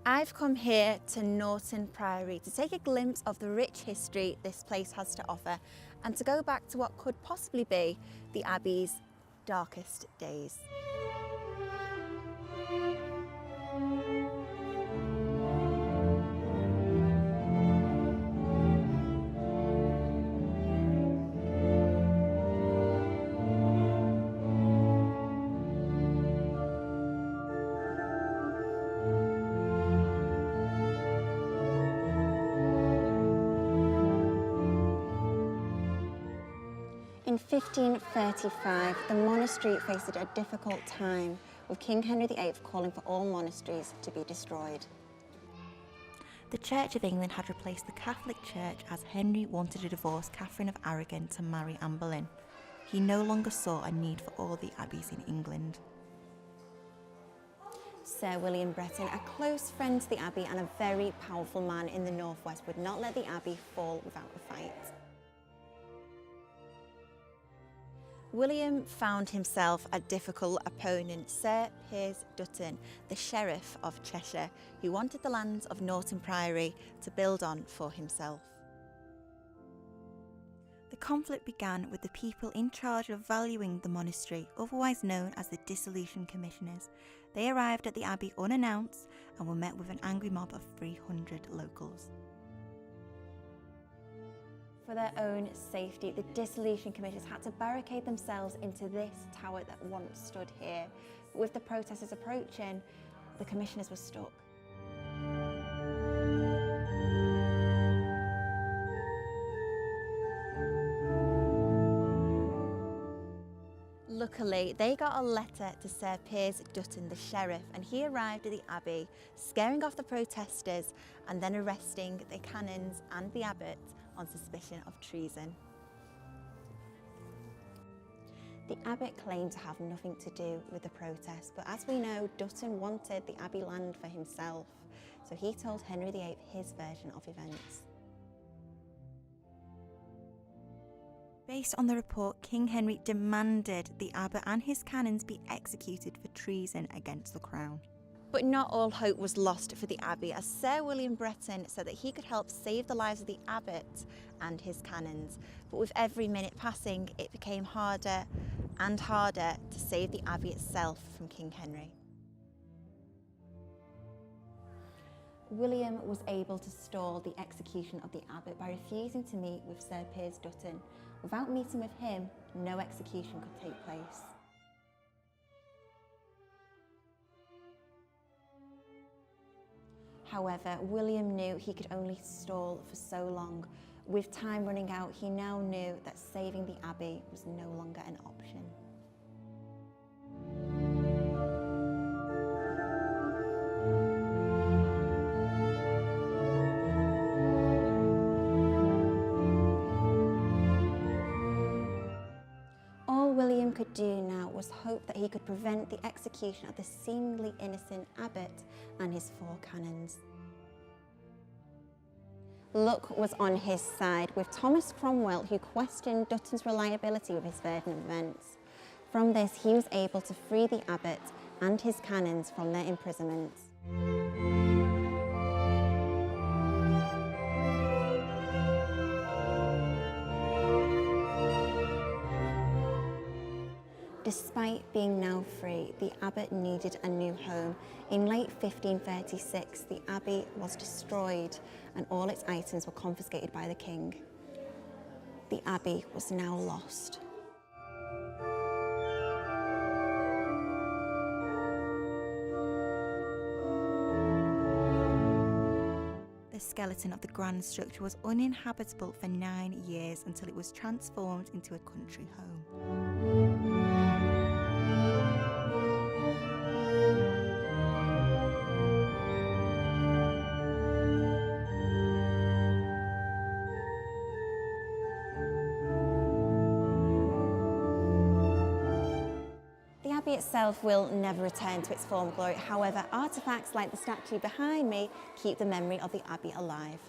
I've come here to Norton Priory to take a glimpse of the rich history this place has to offer and to go back to what could possibly be the Abbey's darkest days. In 1535, the monastery faced a difficult time, with King Henry VIII calling for all monasteries to be destroyed. The Church of England had replaced the Catholic Church as Henry wanted to divorce Catherine of Aragon to marry Anne Boleyn. He no longer saw a need for all the abbeys in England. Sir William Breton, a close friend to the Abbey and a very powerful man in the northwest, would not let the Abbey fall without a fight. William found himself a difficult opponent, Sir Piers Dutton, the Sheriff of Cheshire, who wanted the lands of Norton Priory to build on for himself. The conflict began with the people in charge of valuing the monastery, otherwise known as the Dissolution Commissioners. They arrived at the Abbey unannounced and were met with an angry mob of 300 locals. For their own safety, the Dissolution Commissioners had to barricade themselves into this tower that once stood here. But with the protesters approaching, the commissioners were stuck. Luckily, they got a letter to Sir Piers Dutton, the sheriff, and he arrived at the Abbey, scaring off the protesters and then arresting the canons and the abbot on suspicion of treason. The abbot claimed to have nothing to do with the protest, but as we know, Dutton wanted the Abbey land for himself, so he told Henry VIII his version of events. Based on the report, King Henry demanded the abbot and his canons be executed for treason against the crown. But not all hope was lost for the Abbey, as Sir William Breton said that he could help save the lives of the abbot and his canons. But with every minute passing, it became harder and harder to save the Abbey itself from King Henry. William was able to stall the execution of the abbot by refusing to meet with Sir Piers Dutton. Without meeting with him, no execution could take place. However, William knew he could only stall for so long. With time running out, he now knew that saving the Abbey was no longer an option. All William could do now was hope that he could prevent the execution of the seemingly innocent abbot and his 4 canons. Luck was on his side, with Thomas Cromwell, who questioned Dutton's reliability with his version of events. From this, he was able to free the abbot and his canons from their imprisonment. Despite being now free, the abbot needed a new home. In late 1536, the abbey was destroyed and all its items were confiscated by the king. The abbey was now lost. The skeleton of the grand structure was uninhabitable for 9 years until it was transformed into a country home. The Abbey itself will never return to its former glory. However, artefacts like the statue behind me keep the memory of the Abbey alive.